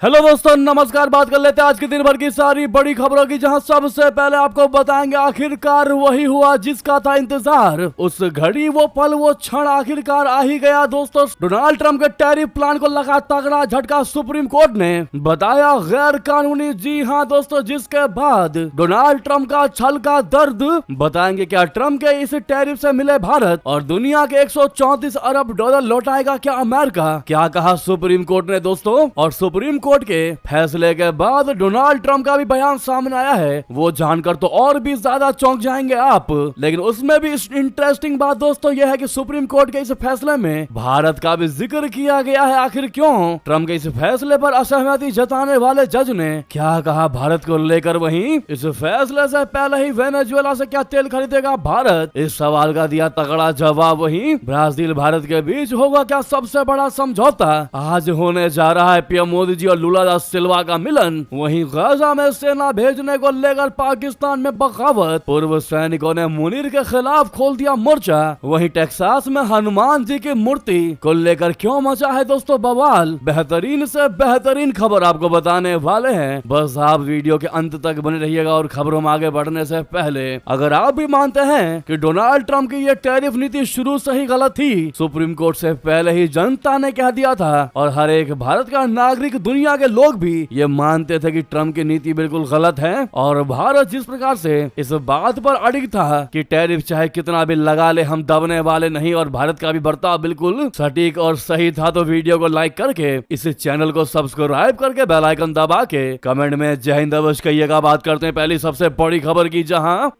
Hello दोस्तों, नमस्कार। बात कर लेते हैं आज के दिन भर की सारी बड़ी खबरों की, जहां सबसे पहले आपको बताएंगे आखिरकार वही हुआ जिसका था इंतजार। उस घड़ी, वो पल, वो क्षण आखिरकार आ ही गया दोस्तों। डोनाल्ड ट्रंप के टैरिफ प्लान को लगा तगड़ा झटका। सुप्रीम कोर्ट ने बताया गैर कानूनी। जी हाँ दोस्तों, जिसके बाद डोनाल्ड ट्रंप का छल का दर्द बताएंगे। क्या ट्रंप के इस टैरिफ से मिले भारत और दुनिया के 134 अरब डॉलर लौटाएगा क्या अमेरिका? क्या कहा सुप्रीम कोर्ट ने दोस्तों? और सुप्रीम कोर्ट के फैसले के बाद डोनाल्ड ट्रंप का भी बयान सामने आया है, वो जानकर तो और भी ज्यादा चौंक जाएंगे आप। लेकिन उसमें भी इंटरेस्टिंग बात दोस्तों यह है कि सुप्रीम कोर्ट के इस फैसले में भारत का भी जिक्र किया गया है। आखिर क्यों? ट्रंप के इस फैसले पर असहमति जताने वाले जज ने क्या कहा भारत को लेकर? वहीं इस फैसले से पहले ही वेनेजुएला से क्या तेल खरीदेगा भारत? इस सवाल का दिया तगड़ा जवाब। वहीं ब्राजील भारत के बीच होगा क्या सबसे बड़ा समझौता? आज होने जा रहा है पीएम मोदी जी और लुला दा सिल्वा का मिलन। वहीं गाजा में सेना भेजने को लेकर पाकिस्तान में बगावत। पूर्व सैनिकों ने मुनीर के खिलाफ खोल दिया मोर्चा। वहीं टेक्सास में हनुमान जी की मूर्ति को लेकर क्यों मचा है दोस्तों बवाल? बेहतरीन से बेहतरीन खबर आपको बताने वाले हैं, बस आप वीडियो के अंत तक बने रहिएगा। और खबरों में आगे बढ़ने से पहले अगर आप भी मानते हैं कि डोनाल्ड ट्रंप की ये टैरिफ नीति शुरू से ही गलत थी, सुप्रीम कोर्ट से पहले ही जनता ने कह दिया था और हर एक भारत का नागरिक, दुनिया के लोग भी ये मानते थे कि ट्रंप की नीति बिल्कुल गलत है। और भारत जिस प्रकार से इस बात पर अड़िग था कि टैरिफ चाहे कितना भी लगा ले, हम दबने वाले नहीं, और भारत का भी बर्ताव बिल्कुल सटीक और सही था। तो वीडियो को लाइक करके इस चैनल को सब्सक्राइब करके बेल आइकन दबा के कमेंट में जय हिंद अवश्य कहिएगा। बात करते हैं पहली सबसे बड़ी खबर की, जहां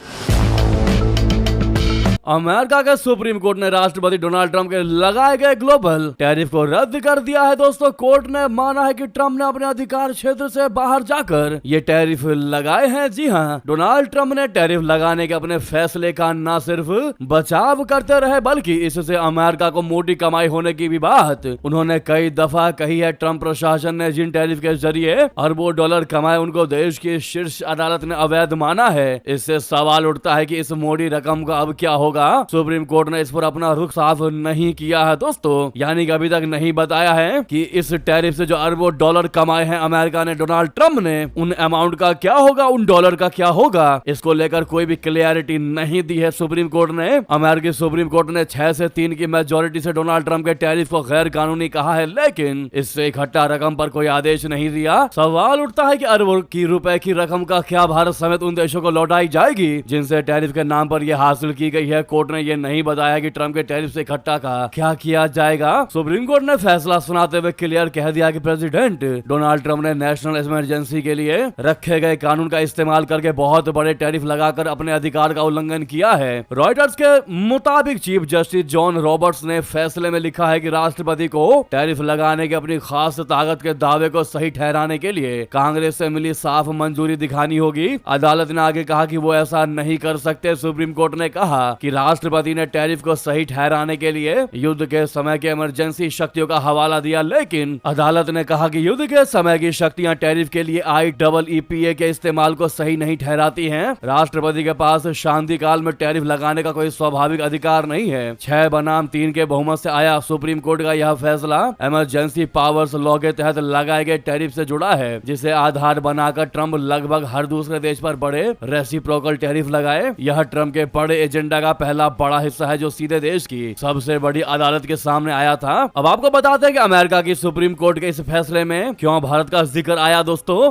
अमेरिका के सुप्रीम कोर्ट ने राष्ट्रपति डोनाल्ड ट्रंप के लगाए गए ग्लोबल टैरिफ को रद्द कर दिया है दोस्तों। कोर्ट ने माना है कि ट्रंप ने अपने अधिकार क्षेत्र से बाहर जाकर ये टैरिफ लगाए हैं। जी हाँ, डोनाल्ड ट्रंप ने टैरिफ लगाने के अपने फैसले का न सिर्फ बचाव करते रहे, बल्कि इससे अमेरिका को मोटी कमाई होने की भी बात उन्होंने कई दफा कही है। ट्रंप प्रशासन ने जिन टैरिफ के जरिए अरबों डॉलर कमाए, उनको देश की शीर्ष अदालत ने अवैध माना है। इससे सवाल उठता है कि इस मोटी रकम का अब क्या होगा? सुप्रीम कोर्ट ने इस पर अपना रुख साफ नहीं किया है दोस्तों, यानी कि अभी तक नहीं बताया है कि इस टैरिफ से जो अरबों डॉलर कमाए हैं अमेरिका ने, डोनाल्ड ट्रंप ने, उन अमाउंट का क्या होगा, उन डॉलर का क्या होगा? इसको लेकर कोई भी क्लियरिटी नहीं दी है सुप्रीम कोर्ट ने। अमेरिकी सुप्रीम कोर्ट ने 6 से 3 की मेजोरिटी से डोनाल्ड ट्रंप के टैरिफ को गैर कानूनी कहा है, लेकिन इससे इकट्ठा रकम पर कोई आदेश नहीं दिया। सवाल उठता है कि अरबों की रुपए की रकम का क्या भारत समेत उन देशों को लौटाई जाएगी जिनसे टैरिफ के नाम पर यह हासिल की गई है? कोर्ट ने यह नहीं बताया कि ट्रंप के टैरिफ से इकट्ठा का क्या किया जाएगा। सुप्रीम कोर्ट ने फैसला सुनाते हुए क्लियर कह दिया कि प्रेसिडेंट डोनाल्ड ट्रंप ने नेशनल इमरजेंसी के लिए रखे गए कानून का इस्तेमाल करके बहुत बड़े टैरिफ लगाकर अपने अधिकार का उल्लंघन किया है। रॉयटर्स के मुताबिक चीफ जस्टिस जॉन रॉबर्ट्स ने फैसले में लिखा है कि राष्ट्रपति को टैरिफ लगाने की अपनी खास ताकत के दावे को सही ठहराने के लिए कांग्रेस से मिली साफ मंजूरी दिखानी होगी। अदालत ने आगे कहा कि वो ऐसा नहीं कर सकते। सुप्रीम कोर्ट ने कहा कि राष्ट्रपति ने टैरिफ को सही ठहराने के लिए युद्ध के समय के इमरजेंसी शक्तियों का हवाला दिया, लेकिन अदालत ने कहा कि युद्ध के समय की शक्तियां टैरिफ के लिए IEEPA के इस्तेमाल को सही नहीं ठहराती हैं। राष्ट्रपति के पास शांति काल में टैरिफ लगाने का कोई स्वाभाविक अधिकार नहीं है। 6 बनाम 3 के बहुमत से आया सुप्रीम कोर्ट का यह फैसला इमरजेंसी पावर्स लॉ के तहत लगाए गए टैरिफ से जुड़ा है, जिसे आधार बनाकर ट्रंप लगभग हर दूसरे देश पर बड़े रेसिप्रोकल टैरिफ लगाए। यह ट्रंप के बड़े एजेंडा का पहला बड़ा हिस्सा है जो सीधे देश की सबसे बड़ी अदालत के सामने आया था। अब आपको बताते हैं कि अमेरिका की सुप्रीम कोर्ट के इस फैसले में क्यों भारत का जिक्र आया दोस्तों।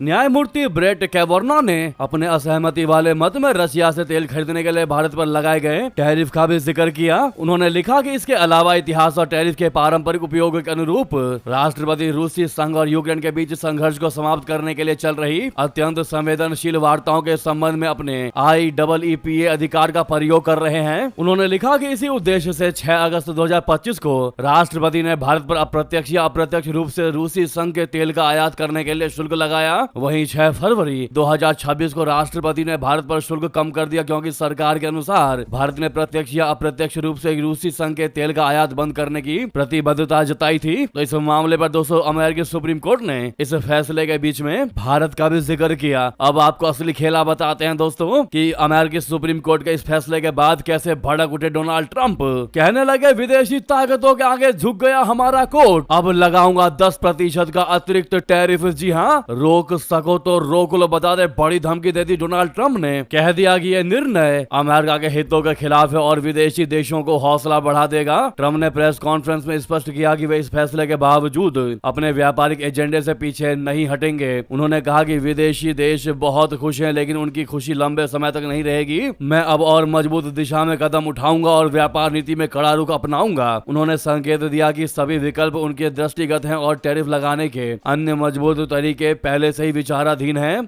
न्यायमूर्ति ब्रेट कैवर्नो ने अपने असहमति वाले मत में रशिया से तेल खरीदने के लिए भारत पर लगाए गए टैरिफ का भी जिक्र किया। उन्होंने लिखा कि इसके अलावा इतिहास और टैरिफ के पारंपरिक उपयोग के अनुरूप राष्ट्रपति रूसी संघ और यूक्रेन के बीच संघर्ष को समाप्त करने के लिए चल रही अत्यंत संवेदनशील वार्ताओं के संबंध में अपने IEEPA अधिकार का प्रयोग कर रहे हैं। उन्होंने लिखा कि इसी उद्देश्य से 6 अगस्त 2025 को राष्ट्रपति ने भारत पर अप्रत्यक्ष या अप्रत्यक्ष रूप से रूसी संघ के तेल का आयात करने के लिए शुल्क लगाया। वहीं 6 फरवरी 2026 को राष्ट्रपति ने भारत पर शुल्क कम कर दिया, क्योंकि सरकार के अनुसार भारत ने प्रत्यक्ष या अप्रत्यक्ष रूप से रूसी संघ के तेल का आयात बंद करने की प्रतिबद्धता जताई थी। तो इस मामले पर दोस्तों अमेरिकी सुप्रीम कोर्ट ने इस फैसले के बीच में भारत का भी जिक्र किया। अब आपको असली खेला बताते हैं दोस्तों कि अमेरिकी सुप्रीम कोर्ट के इस फैसले के बाद कैसे भड़क उठे डोनाल्ड ट्रंप। कहने लगे विदेशी ताकतों के आगे झुक गया हमारा कोर्ट, अब लगाऊंगा 10% का अतिरिक्त टैरिफ। जी हाँ, रोक सको तो रोक लो, बता दे, बड़ी धमकी दे दी डोनाल्ड ट्रंप ने। कह दिया कि यह निर्णय अमेरिका के हितों के खिलाफ है और विदेशी देशों को हौसला बढ़ा देगा। ट्रंप ने प्रेस कॉन्फ्रेंस में स्पष्ट किया कि वे इस फैसले के बावजूद अपने व्यापारिक एजेंडे से पीछे नहीं हटेंगे। उन्होंने कहा कि विदेशी देश बहुत खुश हैं, लेकिन उनकी खुशी लंबे समय तक नहीं रहेगी। मैं अब और मजबूत दिशा में कदम उठाऊंगा और व्यापार नीति में कड़ा रुख अपनाऊंगा। उन्होंने संकेत दिया कि सभी विकल्प उनके दृष्टिगत हैं और टैरिफ लगाने के अन्य मजबूत तरीके पहले से ही विचाराधीन हैं।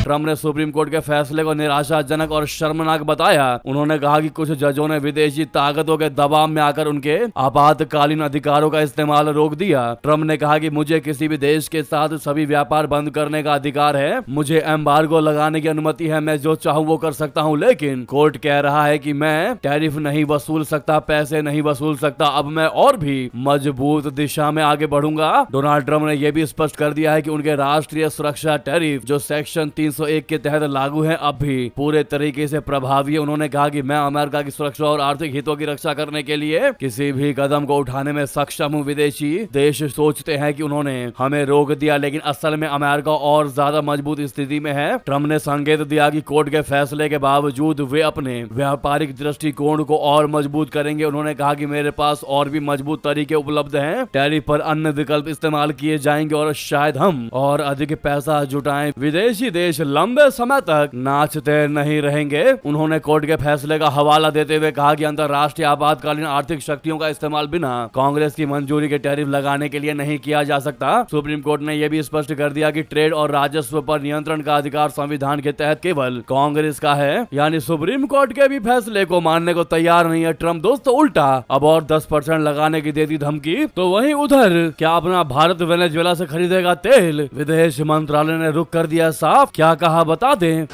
ट्रंप ने सुप्रीम कोर्ट के फैसले को निराशाजनक और शर्मनाक बताया। उन्होंने कहा कि कुछ जजों ने विदेशी ताकतों के दबाव में आकर उनके आपातकालीन अधिकारों का इस्तेमाल रोक दिया। ट्रंप ने कहा कि मुझे किसी भी देश के साथ सभी व्यापार बंद करने का अधिकार है, मुझे एम्बार्गो लगाने की अनुमति है, मैं जो चाहूँ वो कर सकता हूँ, लेकिन कोर्ट कह रहा है कि मैं टैरिफ नहीं वसूल सकता, पैसे नहीं वसूल सकता। अब मैं और भी मजबूत दिशा में आगे बढ़ूंगा। डोनाल्ड ट्रंप ने यह भी स्पष्ट कर दिया है कि उनके राष्ट्रीय सुरक्षा टैरिफ जो सेक्शन 301 के तहत लागू है अब भी पूरे तरीके से प्रभावी है। उन्होंने कहा कि मैं अमेरिका की सुरक्षा और आर्थिक हितों की रक्षा करने के लिए किसी भी कदम को उठाने में सक्षम हूँ। विदेशी देश सोचते हैं कि उन्होंने हमें रोक दिया, लेकिन असल में अमेरिका और ज्यादा मजबूत स्थिति में है। ट्रंप ने संकेत दिया कि कोर्ट के फैसले के बावजूद वे अपने व्यापारिक दृष्टिकोण को और मजबूत करेंगे। उन्होंने कहा कि मेरे पास और भी मजबूत तरीके उपलब्ध हैं, टैरिफ पर अन्य विकल्प इस्तेमाल किए जाएंगे और शायद हम और अधिक पैसा जुटाएं। विदेशी देश लंबे समय तक नाचते नहीं रहेंगे। उन्होंने कोर्ट के फैसले का हवाला देते हुए कहा कि अंतरराष्ट्रीय आपातकालीन आर्थिक शक्तियों का इस्तेमाल बिना कांग्रेस की मंजूरी के टैरिफ लगाने के लिए नहीं किया जा सकता। सुप्रीम कोर्ट ने यह भी स्पष्ट कर दिया कि ट्रेड और राजस्व पर नियंत्रण का अधिकार संविधान के तहत केवल कांग्रेस का है, यानी सुप्रीम कोर्ट के भी फैसले को मानने को तैयार नहीं है ट्रंप। दोस्तों उल्टा अब और 10% लगाने की दे दी धमकी। तो वहीं उधर क्या अपना भारत वेनेजुएला से खरीदेगा तेल? विदेश मंत्रालय ने रुख कर दिया साफ, क्या कहा बता दें।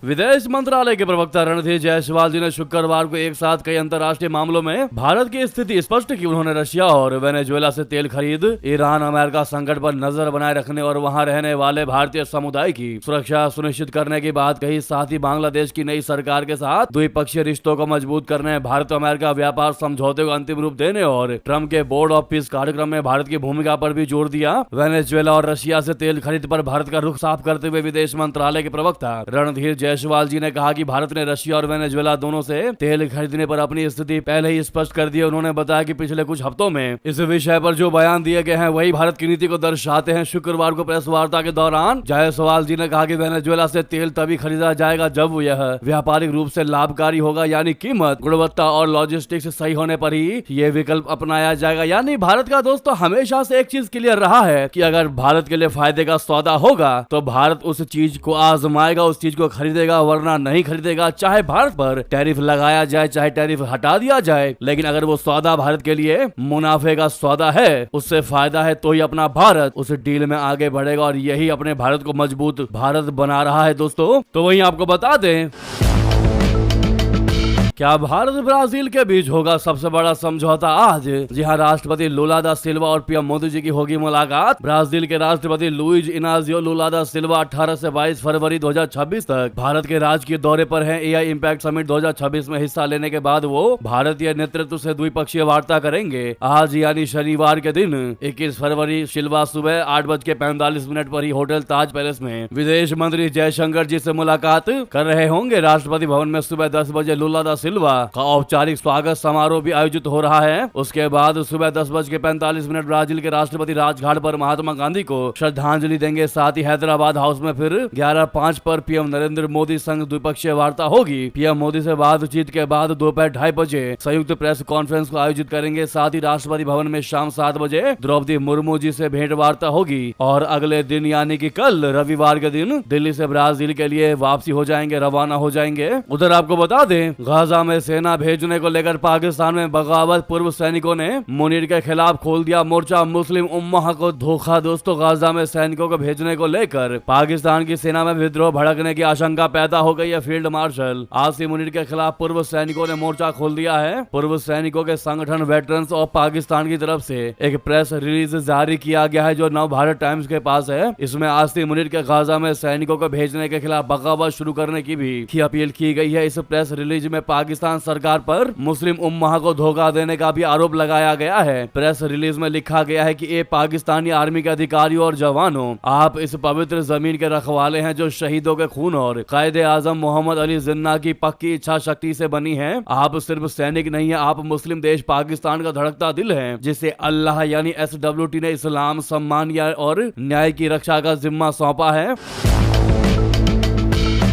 विदेश मंत्रालय के प्रवक्ता रणधीर जायसवाल जी ने शुक्रवार को एक साथ कई अंतर्राष्ट्रीय मामलों में भारत की स्थिति स्पष्ट की। उन्होंने रशिया और वेनेजुएला से तेल खरीद, ईरान अमेरिका संकट पर नजर बनाए रखने और वहां रहने वाले भारतीय समुदाय की सुरक्षा सुनिश्चित करने की बात कही। साथ ही बांग्लादेश की नई सरकार के साथ द्विपक्षीय रिश्तों को मजबूत करने, भारत अमेरिका व्यापार समझौते को अंतिम रूप देने और ट्रंप के बोर्ड ऑफ पीस कार्यक्रम में भारत की भूमिका पर भी जोर दिया। वेनेजुएला और रशिया से तेल खरीद पर भारत का रुख साफ करते हुए विदेश मंत्रालय के प्रवक्ता रणधीर जायसवाल जी ने कहा कि भारत ने रशिया और वेनेजुएला दोनों से तेल खरीदने पर अपनी स्थिति पहले ही स्पष्ट कर दी है। उन्होंने बताया कि पिछले कुछ हफ्तों में इस विषय पर जो बयान दिए गए हैं वही भारत की नीति को दर्शाते हैं। शुक्रवार को प्रेस वार्ता के दौरान जायसवाल जी ने कहा कि वेनेजुएला से तेल तभी खरीदा जाएगा जब यह व्यापारिक रूप से लाभकारी होगा, यानी कीमत, गुणवत्ता और लॉजिस्टिक्स सही होने पर ही ये विकल्प अपनाया जाएगा। यानी भारत का दोस्तों हमेशा से एक चीज क्लियर रहा है कि अगर भारत के लिए फायदे का सौदा होगा तो भारत उस चीज को आजमाएगा, उस चीज को खरीदेगा, वरना नहीं खरीदेगा। चाहे भारत पर टैरिफ लगाया जाए, चाहे टैरिफ हटा दिया जाए, लेकिन अगर वो सौदा भारत के लिए मुनाफे का सौदा है, उससे फायदा है, तो ही अपना भारत उस डील में आगे बढ़ेगा और यही अपने भारत को मजबूत भारत बना रहा है दोस्तों। तो वहीं आपको बता दें, क्या भारत ब्राजील के बीच होगा सबसे बड़ा समझौता आज? जी हाँ, राष्ट्रपति लुला दा सिल्वा और पीएम मोदी जी की होगी मुलाकात। ब्राजील के राष्ट्रपति लुइज इनाजियो लुला दा सिल्वा 18 से 22 फरवरी 2026 तक भारत के राजकीय दौरे पर हैं। एआई इम्पैक्ट समिट 2026 में हिस्सा लेने के बाद वो भारतीय नेतृत्व से द्विपक्षीय वार्ता करेंगे। आज यानी शनिवार के दिन 21 फरवरी सिल्वा सुबह 8:45 पर ही होटल ताज पैलेस में विदेश मंत्री जयशंकर जी से मुलाकात कर रहे होंगे। राष्ट्रपति भवन में सुबह 10 बजे लुला दा सिल्वा का औपचारिक स्वागत समारोह भी आयोजित हो रहा है। उसके बाद सुबह 10:45 ब्राजील के राष्ट्रपति राजघाट पर महात्मा गांधी को श्रद्धांजलि देंगे। साथ ही हैदराबाद हाउस में फिर 11:05 पर पीएम नरेंद्र मोदी संग द्विपक्षीय वार्ता होगी। पीएम मोदी से बातचीत के बाद दोपहर 2:30 बजे संयुक्त प्रेस कॉन्फ्रेंस को आयोजित करेंगे। साथ ही राष्ट्रपति भवन में शाम 7 बजे द्रौपदी मुर्मू जी से भेंट वार्ता होगी और अगले दिन यानी कि कल रविवार के दिन दिल्ली से ब्राजील के लिए वापसी हो जाएंगे, रवाना हो जाएंगे। उधर आपको बता दें, गाजा गाजा में सेना भेजने को लेकर पाकिस्तान में बगावत, पूर्व सैनिकों ने मुनीर के खिलाफ खोल दिया मोर्चा, मुस्लिम उम्मा को धोखा। दोस्तों, गाजा में सैनिकों को भेजने को लेकर पाकिस्तान की सेना में विद्रोह भड़कने की आशंका पैदा हो गई है। फील्ड मार्शल आसिम मुनीर के खिलाफ पूर्व सैनिकों ने मोर्चा खोल दिया है। पूर्व सैनिकों के संगठन वेटरन्स ऑफ पाकिस्तान की तरफ से एक प्रेस रिलीज जारी किया गया है जो नव भारत टाइम्स के पास है। इसमें आसिम मुनीर के गाजा में सैनिकों को भेजने के खिलाफ बगावत शुरू करने की भी अपील की गई है। इस प्रेस रिलीज में पाकिस्तान सरकार पर मुस्लिम उम्मा को धोखा देने का भी आरोप लगाया गया है। प्रेस रिलीज में लिखा गया है कि ये पाकिस्तानी आर्मी के अधिकारियों और जवानों, आप इस पवित्र जमीन के रखवाले हैं जो शहीदों के खून और कायदे आजम मोहम्मद अली जिन्ना की पक्की इच्छा शक्ति से बनी है। आप सिर्फ सैनिक नहीं है, आप मुस्लिम देश पाकिस्तान का धड़कता दिल है, जिसे अल्लाह यानी SWT ने इस्लाम, सम्मान और न्याय की रक्षा का जिम्मा सौंपा है।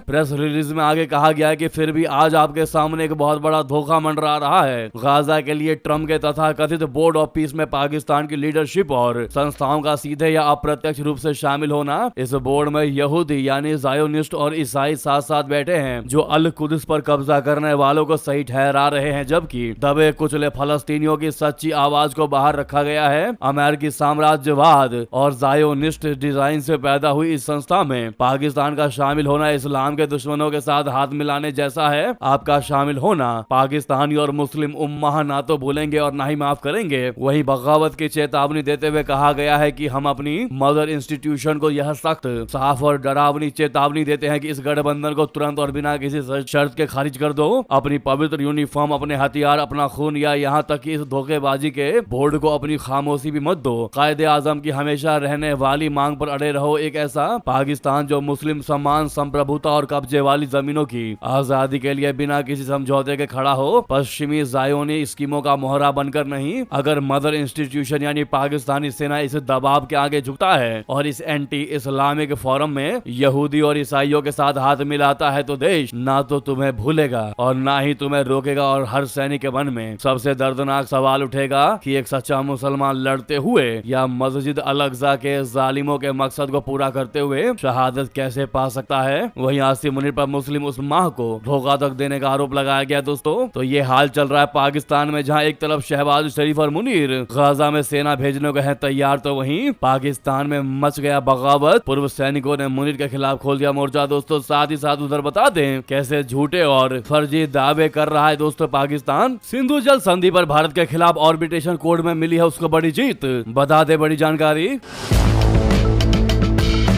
प्रेस रिलीज में आगे कहा गया है कि फिर भी आज आपके सामने एक बहुत बड़ा धोखा मंडरा रहा है। गाजा के लिए ट्रम्प के तथाकथित बोर्ड ऑफ पीस में पाकिस्तान की लीडरशिप और संस्थाओं का सीधे या अप्रत्यक्ष रूप से शामिल होना। इस बोर्ड में यहूदी यानी जायोनिस्ट और ईसाई साथ साथ बैठे हैं जो अल कुद्स पर कब्जा करने वालों को सही ठहरा रहे हैं, जबकि दबे कुचले फलस्तीनियों की सच्ची आवाज को बाहर रखा गया है। अमेरिकी साम्राज्यवाद और जायोनिस्ट डिजाइन से पैदा हुई इस संस्था में पाकिस्तान का शामिल होना इस्लाम के दुश्मनों के साथ हाथ मिलाने जैसा है। आपका शामिल होना पाकिस्तानी और मुस्लिम उम्मा ना तो भूलेंगे और ना ही माफ करेंगे। वहीं बगावत की चेतावनी देते हुए कहा गया है कि हम अपनी मदर इंस्टीट्यूशन को यह सख्त, साफ और डरावनी चेतावनी देते हैं कि इस गठबंधन को तुरंत और बिना किसी शर्त के खारिज कर दो। अपनी पवित्र यूनिफॉर्म, अपने हथियार, अपना खून या यहाँ तक कि इस धोखेबाजी के बोर्ड को अपनी खामोशी भी मत दो। कायदे आजम की हमेशा रहने वाली मांग पर अड़े रहो, एक ऐसा पाकिस्तान जो मुस्लिम सम्मान, संप्रभुता और कब्जे वाली जमीनों की आजादी के लिए बिना किसी समझौते के खड़ा हो। पश्चिमी जायोनी स्कीमों का मोहरा बनकर नहीं। अगर मदर इंस्टीट्यूशन यानी पाकिस्तानी सेना इस दबाव के आगे झुकता है और इस एंटी इस्लामिक फोरम में यहूदी और ईसाइयों के साथ हाथ मिलाता है तो देश ना तो तुम्हें भूलेगा और ना ही तुम्हें रोकेगा। और हर सैनिक के मन में सबसे दर्दनाक सवाल उठेगा कि एक सच्चा मुसलमान लड़ते हुए या मस्जिद अल-अक़सा के जालिमों के मकसद को पूरा करते हुए शहादत कैसे पा सकता है। वहीं आसिम मुनीर पर मुस्लिम उस माह को धोखा तक देने का आरोप लगाया गया। दोस्तों, तो ये हाल चल रहा है पाकिस्तान में, जहां एक तरफ शहबाज शरीफ और मुनीर गाजा में सेना भेजने को है तैयार, तो वहीं पाकिस्तान में मच गया बगावत। पूर्व सैनिकों ने मुनीर के खिलाफ खोल दिया मोर्चा। दोस्तों, साथ ही साथ उधर बता दें कैसे झूठे और फर्जी दावे कर रहा है दोस्तों पाकिस्तान। सिंधु जल संधि पर भारत के खिलाफ आर्बिट्रेशन कोर्ट में मिली है उसको बड़ी जीत। बता दे बड़ी जानकारी।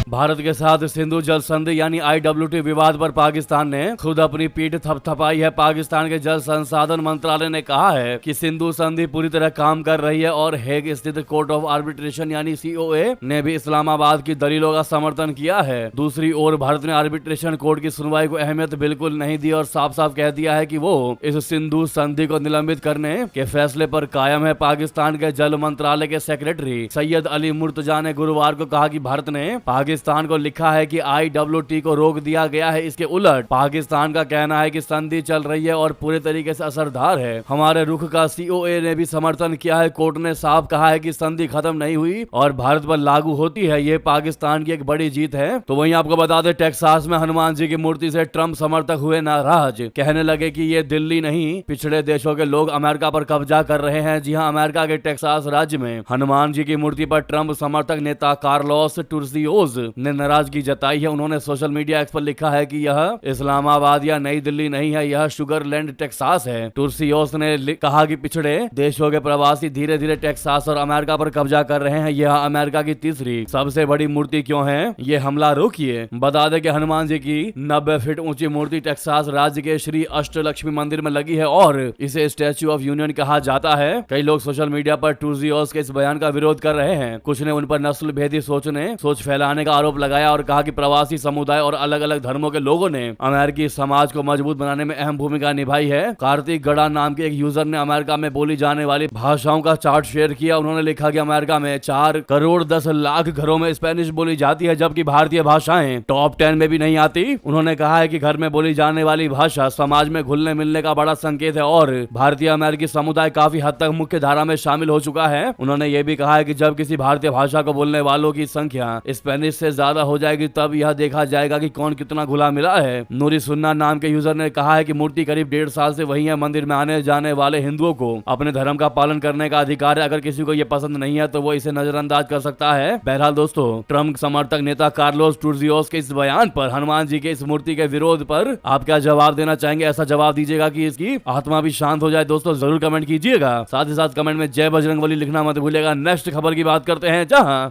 भारत के साथ सिंधु जल संधि यानी IWT विवाद पर पाकिस्तान ने खुद अपनी पीठ थपथपाई है। पाकिस्तान के जल संसाधन मंत्रालय ने कहा है कि सिंधु संधि पूरी तरह काम कर रही है और हेग स्थित कोर्ट ऑफ आर्बिट्रेशन यानी COA ने भी इस्लामाबाद की दलीलों का समर्थन किया है। दूसरी ओर भारत ने आर्बिट्रेशन कोर्ट की सुनवाई को अहमियत बिल्कुल नहीं दी और साफ साफ कह दिया है कि वो इस सिंधु संधि को निलंबित करने के फैसले पर कायम है। पाकिस्तान के जल मंत्रालय के सेक्रेटरी सैयद अली मुर्तजा ने गुरुवार को कहा कि भारत ने पाकिस्तान को लिखा है कि IWT को रोक दिया गया है। इसके उलट पाकिस्तान का कहना है कि संधि चल रही है और पूरे तरीके से असरदार है। हमारे रुख का COA ने भी समर्थन किया है। कोर्ट ने साफ कहा है कि संधि खत्म नहीं हुई और भारत पर लागू होती है। ये पाकिस्तान की एक बड़ी जीत है। तो वहीं आपको बता दें, टेक्सास में हनुमान जी की मूर्ति से ट्रंप समर्थक हुए नाराज, कहने लगे कि ये दिल्ली नहीं, पिछड़े देशों के लोग अमेरिका पर कब्जा कर रहे हैं। जी हां, अमेरिका के टेक्सास राज्य में हनुमान जी की मूर्ति पर ट्रंप समर्थक नेता कार्लोस टूर्सियोज ने नाराजगी जताई है। उन्होंने सोशल मीडिया एक्स पर लिखा है कि यह इस्लामाबाद या नई दिल्ली नहीं है, यह शुगरलैंड टेक्सास है। टूर्सियोस ने कहा कि पिछड़े देशों के प्रवासी धीरे धीरे टेक्सास और अमेरिका पर कब्जा कर रहे हैं। यह अमेरिका की तीसरी सबसे बड़ी मूर्ति क्यों है, ये हमला रोकिए। बता दें कि हनुमान जी की 90 फीट ऊंची मूर्ति टेक्सास राज्य के श्री अष्टलक्ष्मी मंदिर में लगी है और इसे स्टैच्यू ऑफ यूनियन कहा जाता है। कई लोग सोशल मीडिया पर टूर्सियोस के इस बयान का विरोध कर रहे हैं। कुछ ने उन पर नस्ल भेदी सोच फैलाने का आरोप लगाया और कहा कि प्रवासी समुदाय और अलग अलग धर्मों के लोगों ने अमेरिकी समाज को मजबूत बनाने में अहम भूमिका निभाई है। कार्तिक गड़ा नाम के एक यूजर ने अमेरिका में बोली जाने वाली भाषाओं का चार्ट शेयर किया। उन्होंने लिखा कि अमेरिका में 4 करोड़ 10 लाख घरों में स्पेनिश बोली जाती है, जबकि भारतीय भाषाएं टॉप 10 में भी नहीं आती। उन्होंने कहा है कि घर में बोली जाने वाली भाषा समाज में घुलने मिलने का बड़ा संकेत है और भारतीय अमेरिकी समुदाय काफी हद तक मुख्य धारा में शामिल हो चुका है। उन्होंने ये भी कहा है कि जब किसी भारतीय भाषा को बोलने वालों की संख्या स्पेनिश से ज्यादा हो जाएगी तब यह देखा जाएगा कि कौन कितना घुला मिला है। नूरी सुन्ना नाम के यूजर ने कहा है कि मूर्ति करीब 1.5 साल से वही है। मंदिर में आने जाने वाले हिंदुओं को अपने धर्म का पालन करने का अधिकार है। अगर किसी को यह पसंद नहीं है तो वो इसे नजरअंदाज कर सकता है। बहरहाल दोस्तों, ट्रम्प समर्थक नेता कार्लोस टूर्जियोस के इस बयान पर, हनुमान जी के इस मूर्ति के विरोध पर आप क्या जवाब देना चाहेंगे? ऐसा जवाब दीजिएगा कि इसकी आत्मा भी शांत हो जाए। दोस्तों जरूर कमेंट कीजिएगा। साथ ही साथ कमेंट में जय बजरंगबली लिखना मत भूलिएगा। नेक्स्ट खबर की बात करते हैं, जहां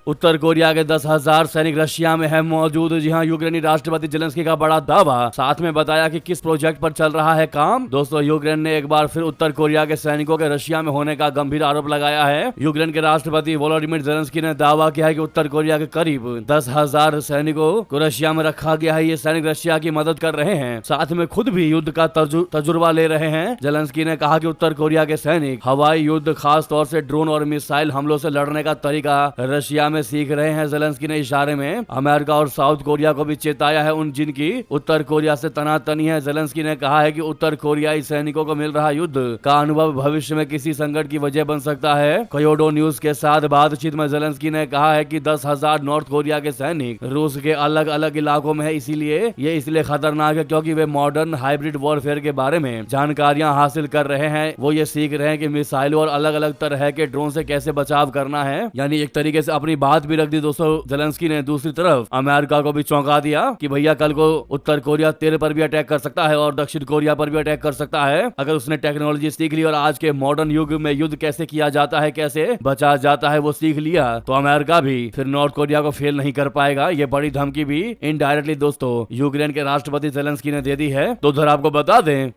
उत्तर कोरिया के 10,000 सैनिक रशिया में है मौजूद। जी हाँ, यूक्रेनी राष्ट्रपति जेलेंस्की का बड़ा दावा, साथ में बताया कि किस प्रोजेक्ट पर चल रहा है काम। दोस्तों, यूक्रेन ने एक बार फिर उत्तर कोरिया के सैनिकों के रशिया में होने का गंभीर आरोप लगाया है। यूक्रेन के राष्ट्रपति वोलोडिमिर जेलेंस्की ने दावा किया है कि उत्तर कोरिया के करीब 10,000 सैनिकों को रशिया में रखा गया है। ये सैनिक रशिया की मदद कर रहे हैं, साथ में खुद भी युद्ध का तजुर्बा ले रहे हैं। जेलेंस्की ने कहा कि उत्तर कोरिया के सैनिक हवाई युद्ध, खास तौर से ड्रोन और मिसाइल हमलों से लड़ने का तरीका रशिया में सीख रहे हैं। जेलेंस्की ने इशारे में अमेरिका और साउथ कोरिया को भी चेताया है, उन जिनकी उत्तर कोरिया से तनातनी है। जेलेंस्की ने कहा है कि उत्तर कोरियाई सैनिकों को मिल रहा युद्ध का अनुभव भविष्य में किसी संकट की वजह बन सकता है। कयोडो न्यूज के साथ बातचीत में जेलेंस्की ने कहा है कि 10,000 नॉर्थ कोरिया के सैनिक रूस के अलग अलग इलाकों में है, इसीलिए ये इसलिए खतरनाक है क्योंकि वे मॉडर्न हाइब्रिड वॉरफेयर के बारे में जानकारियां हासिल कर रहे हैं। वो ये सीख रहे हैं कि मिसाइलों और अलग अलग तरह के ड्रोन से कैसे बचाव करना है। यानी एक तरीके से अपनी बात भी रख दी। दोस्तों, जेलेंस्की ने दूसरी तरफ अमेरिका को भी चौंका दिया कि भैया कल को उत्तर कोरिया तेरे पर भी अटैक कर सकता है और दक्षिण कोरिया पर भी अटैक कर सकता है अगर उसने टेक्नोलॉजी सीख ली और आज के मॉडर्न युग में युद्ध कैसे किया जाता है, कैसे बचा जाता है वो सीख लिया तो अमेरिका भी फिर नॉर्थ कोरिया को फेल नहीं कर पाएगा। ये बड़ी धमकी भी इनडायरेक्टली दोस्तों यूक्रेन के राष्ट्रपति जेलेंस्की ने दे दी है। तो उधर आपको बता दें,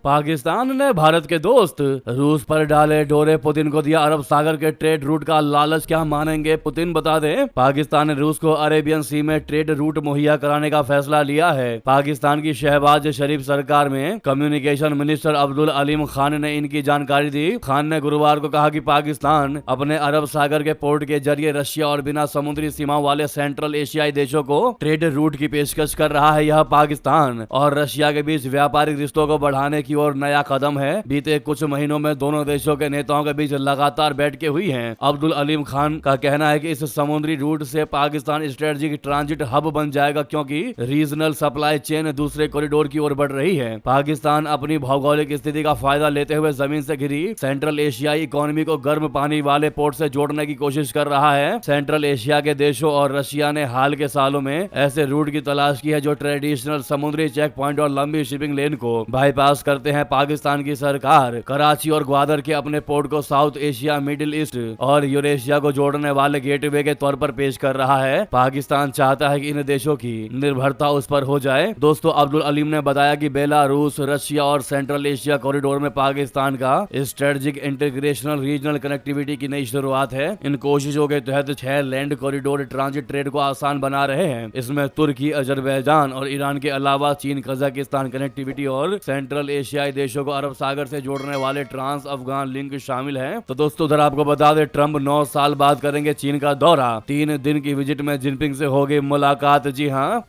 पाकिस्तान ने भारत के दोस्त रूस पर डाले डोरे। पुतिन को दिया अरब सागर के ट्रेड रूट का लालच, क्या मानेंगे पुतिन? बता दें, पाकिस्तान ने रूस को अरेबियन सी में ट्रेड रूट मुहैया कराने का फैसला लिया है। पाकिस्तान की शहबाज शरीफ सरकार में कम्युनिकेशन मिनिस्टर अब्दुल अलीम खान ने इनकी जानकारी दी। खान ने गुरुवार को कहा कि पाकिस्तान अपने अरब सागर के पोर्ट के जरिए रशिया और बिना समुद्री सीमाओं वाले सेंट्रल एशियाई देशों को ट्रेड रूट की पेशकश कर रहा है। यह पाकिस्तान और रशिया के बीच व्यापारिक रिश्तों को बढ़ाने की और नया कदम है। बीते कुछ महीनों में दोनों देशों के नेताओं के बीच लगातार बैठकें हुई हैं। अब्दुल अलीम खान का कहना है कि इस समुद्री रूट से पाकिस्तान स्ट्रेटेजिक ट्रांजिट हब बन जाएगा क्योंकि रीजनल सप्लाई चेन दूसरे कॉरिडोर की ओर बढ़ रही है। पाकिस्तान अपनी भौगोलिक स्थिति का फायदा लेते हुए जमीन से घिरी सेंट्रल एशियाई इकोनॉमी को गर्म पानी वाले पोर्ट से जोड़ने की कोशिश कर रहा है। सेंट्रल एशिया के देशों और रशिया ने हाल के सालों में ऐसे रूट की तलाश की है जो ट्रेडिशनल समुद्री चेक पॉइंट और लंबी शिपिंग लेन को बाईपास करते हैं। पाकिस्तान की सरकार कराची और ग्वादर के अपने पोर्ट को साउथ एशिया, मिडिल ईस्ट और यूरेशिया को जोड़ने वाले गेटवे के तौर पर पेश कर रहा है। पाकिस्तान चाहता है कि इन देशों की निर्भरता उस पर हो जाए। दोस्तों, अब्दुल अलीम ने बताया कि बेलारूस, रशिया और सेंट्रल एशिया कॉरिडोर में पाकिस्तान का स्ट्रेटेजिक इंटीग्रेशनल रीजनल कनेक्टिविटी की नई शुरुआत है। इन कोशिशों के तहत 6 लैंड कॉरिडोर ट्रांजिट ट्रेड को आसान बना रहे हैं। इसमें तुर्की, अजरबैजान और ईरान के अलावा चीन, कजाकिस्तान कनेक्टिविटी और सेंट्रल एशियाई देशों को अरब सागर से जोड़ने वाले ट्रांस अफगान लिंक शामिल है। तो दोस्तों, उधर आपको बता दें, ट्रंप 9 साल बाद करेंगे चीन का दौरा। 3 दिन की विजिट में जिनपिंग से होगी मुलाकात। जी हाँ,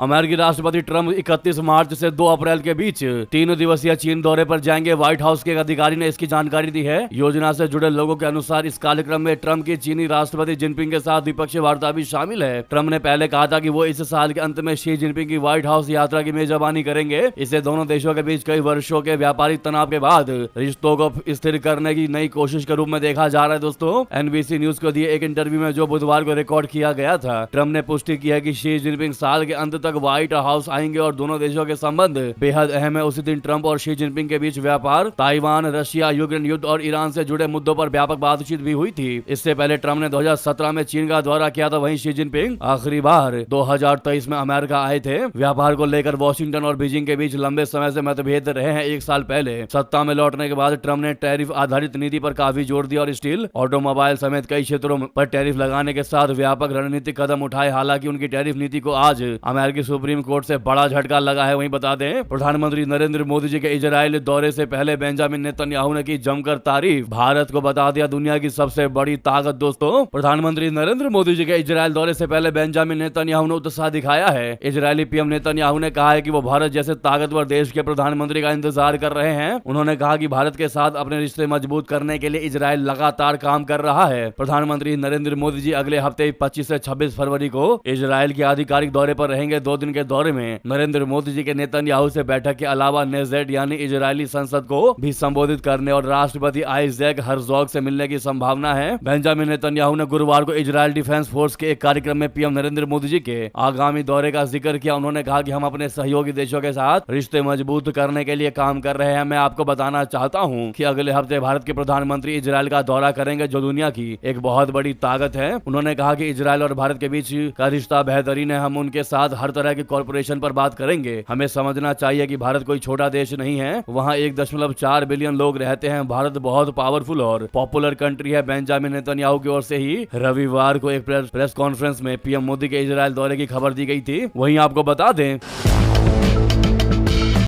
अमेरिकी राष्ट्रपति ट्रंप 31 मार्च से 2 अप्रैल के बीच 3 दिवसीय चीन दौरे पर जाएंगे। व्हाइट हाउस के एक अधिकारी ने इसकी जानकारी दी है। योजना से जुड़े लोगों के अनुसार इस कार्यक्रम में ट्रंप की चीनी राष्ट्रपति जिनपिंग के साथ द्विपक्षीय वार्ता भी शामिल है। ट्रंप ने पहले कहा था कि वो इस साल के अंत में शी जिनपिंग की व्हाइट हाउस यात्रा की मेजबानी करेंगे। इससे दोनों देशों के बीच कई वर्षों के व्यापारिक तनाव के बाद रिश्तों को स्थिर करने की नई कोशिश के रूप में देखा जा रहा है। दोस्तों, एनबीसी न्यूज को दिए एक इंटरव्यू में जो बुधवार को रिकॉर्ड किया गया था, ट्रंप ने पुष्टि की है कि शी जिनपिंग साल के अंत तक व्हाइट हाउस आएंगे और दोनों देशों के संबंध बेहद अहम है। उसी दिन ट्रंप और शी जिनपिंग के बीच व्यापार, ताइवान, रशिया, यूक्रेन युद्ध और ईरान से जुड़े मुद्दों पर व्यापक बातचीत भी हुई थी। इससे पहले ट्रंप ने 2017 में चीन का दौरा किया था। वहीं शी जिनपिंग आखिरी बार 2023 में अमेरिका आए थे। व्यापार को लेकर वॉशिंगटन और बीजिंग के बीच लंबे समय से मतभेद रहे हैं। 1 साल पहले सत्ता में लौटने के बाद ट्रंप ने टैरिफ आधारित नीति पर काफी जोर दिया और स्टील, ऑटोमोबाइल समेत कई क्षेत्रों पर टैरिफ लगाने के साथ व्यापक रणनीतिक कदम उठाए। हालांकि उनकी टैरिफ नीति को आज अमेरिकी हालांकि सुप्रीम कोर्ट से बड़ा झटका लगा है। वहीं बता दें, प्रधानमंत्री नरेंद्र मोदी जी के इजराइल दौरे से पहले बेंजामिन नेतन्याहू ने की जमकर तारीफ। भारत को बता दिया दुनिया की सबसे बड़ी ताकत। दोस्तों, प्रधानमंत्री नरेंद्र मोदी जी के इजराइल दौरे से पहले बेंजामिन नेतन्याहू ने उत्साह दिखाया है। इजरायली पीएम नेतन्याहू ने कहा है कि वो भारत जैसे ताकतवर देश के प्रधानमंत्री का इंतजार कर रहे हैं। उन्होंने कहा कि भारत के साथ अपने रिश्ते मजबूत करने के लिए इजराइल लगातार काम कर रहा है। प्रधानमंत्री नरेंद्र मोदी जी अगले हफ्ते 25 से 26 फरवरी को इजराइल के आधिकारिक दौरे पर रहेंगे। 2 दिन के दौरे में नरेंद्र मोदी जी के नेतन्याहू से बैठक के अलावा नेजेड यानी इजरायली संसद को भी संबोधित करने और राष्ट्रपति आइजैक हर्जोग से मिलने की संभावना है। बेंजामिन नेतन्याहू ने गुरुवार को इजराइल डिफेंस फोर्स के एक कार्यक्रम में पीएम नरेंद्र मोदी जी के आगामी दौरे का जिक्र किया। उन्होंने कहा कि हम अपने सहयोगी देशों के साथ रिश्ते मजबूत करने के लिए काम कर रहे हैं। मैं आपको बताना चाहता हूं कि अगले हफ्ते भारत के प्रधानमंत्री इजराइल का दौरा करेंगे, जो दुनिया की एक बहुत बड़ी ताकत है। उन्होंने कहा कि इजराइल और भारत के बीच का रिश्ता बेहतरीन है। हम उनके साथ हर तरह की कॉर्पोरेशन पर बात करेंगे। हमें समझना चाहिए कि भारत कोई छोटा देश नहीं है। वहाँ 1.4 बिलियन लोग रहते हैं। भारत बहुत पावरफुल और पॉपुलर कंट्री है। बेंजामिन नेतन्याहू की ओर से ही रविवार को एक प्रेस कॉन्फ्रेंस में पीएम मोदी के इजराइल दौरे की खबर दी गई थी। वहीं आपको बता दें,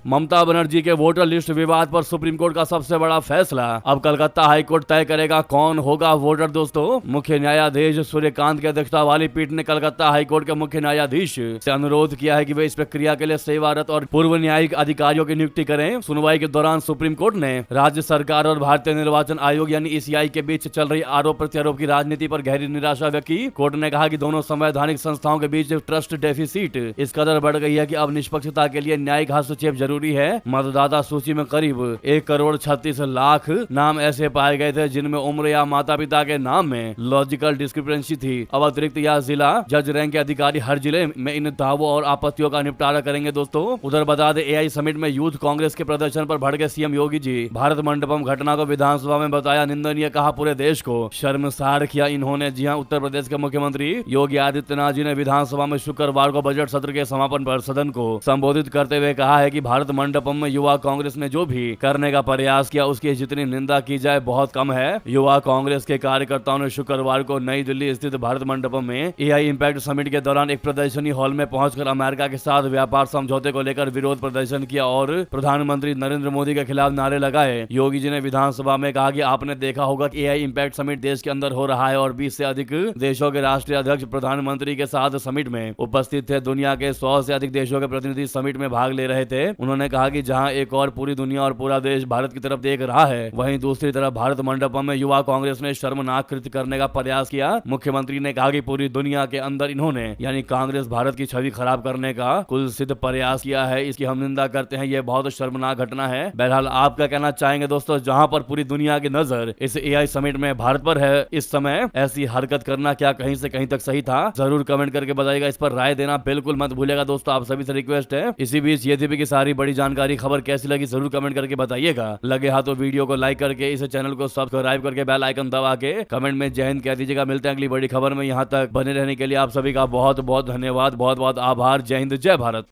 ममता बनर्जी के वोटर लिस्ट विवाद पर सुप्रीम कोर्ट का सबसे बड़ा फैसला। अब कलकत्ता हाईकोर्ट तय करेगा कौन होगा वोटर। दोस्तों, मुख्य न्यायाधीश सूर्यकांत की अध्यक्षता वाली पीठ ने कलकत्ता हाईकोर्ट के मुख्य न्यायाधीश से अनुरोध किया है कि वे इस प्रक्रिया के लिए सेवारत और पूर्व न्यायिक अधिकारियों की नियुक्ति करें। सुनवाई के दौरान सुप्रीम कोर्ट ने राज्य सरकार और भारतीय निर्वाचन आयोग यानी ईसीआई के बीच चल रही आरोप प्रत्यारोप की राजनीति पर गहरी निराशा व्यक्त की। कोर्ट ने कहा कि दोनों संवैधानिक संस्थाओं के बीच ट्रस्ट डेफिसिट इस कदर बढ़ गई है कि अब निष्पक्षता के लिए न्यायिक हस्तक्षेप जरूरी है। मतदाता सूची में करीब 1,36,00,000 नाम ऐसे पाए गए थे जिनमें उम्र या माता पिता के नाम में लॉजिकल डिस्क्रिपेंसी थी। अब अतिरिक्त या जिला जज रैंक के अधिकारी हर जिले में इन दावों और आपत्तियों का निपटारा करेंगे। दोस्तों, उधर बता दें, एआई समिट में यूथ कांग्रेस के प्रदर्शन पर भड़के सीएम योगी जी भारत मंडपम घटना को विधानसभा में बताया निंदनीय। कहा पूरे देश को शर्मसार किया इन्होंने। जी हां, उत्तर प्रदेश के मुख्यमंत्री योगी आदित्यनाथ जी ने विधानसभा में शुक्रवार को बजट सत्र के समापन पर सदन को संबोधित करते हुए कहा है कि भारत मंडपम में युवा कांग्रेस ने जो भी करने का प्रयास किया उसकी जितनी निंदा की जाए बहुत कम है। युवा कांग्रेस के कार्यकर्ताओं ने शुक्रवार को नई दिल्ली स्थित भारत मंडपम में एआई इंपैक्ट समिट के दौरान एक प्रदर्शनी हॉल में पहुंचकर अमेरिका के साथ व्यापार समझौते को लेकर विरोध प्रदर्शन किया और प्रधानमंत्री नरेंद्र मोदी के खिलाफ नारे लगाए। योगी जी ने विधानसभा में कहा कि आपने देखा होगा कि एआई इंपैक्ट समिट देश के अंदर हो रहा है और 20 से अधिक देशों के राष्ट्रीय अध्यक्ष प्रधानमंत्री के साथ समिट में उपस्थित थे। दुनिया के 100 से अधिक देशों के प्रतिनिधि समिट में भाग ले रहे थे। उन्होंने कहा कि जहां एक और पूरी दुनिया और पूरा देश भारत की तरफ देख रहा है, वहीं दूसरी तरफ भारत मंडपम में युवा कांग्रेस ने शर्मनाक कृत्य करने का प्रयास किया। मुख्यमंत्री ने कहा कि पूरी दुनिया के अंदर इन्होंने यानी कांग्रेस भारत की छवि खराब करने का कुल सिद्ध प्रयास किया है। इसकी हम निंदा करते हैं। यह बहुत शर्मनाक घटना है। बहरहाल आप क्या कहना चाहेंगे दोस्तों? जहां पर पूरी दुनिया की नजर इस एआई समिट में भारत पर है, इस समय ऐसी हरकत करना क्या कहीं से कहीं तक सही था? जरूर कमेंट करके बताइएगा। इस पर राय देना बिल्कुल मत भूलिएगा दोस्तों। आप सभी से रिक्वेस्ट है। इसी बीच ये थी कि सारी बड़ी जानकारी खबर कैसी लगी जरूर कमेंट करके बताइएगा। लगे हाथों वीडियो को लाइक करके इस चैनल को सब्सक्राइब करके बेल आइकन दबा के कमेंट में जय हिंद कह दीजिएगा। मिलते हैं अगली बड़ी खबर में। यहाँ तक बने रहने के लिए आप सभी का बहुत बहुत धन्यवाद, बहुत बहुत आभार। जय हिंद, जय भारत।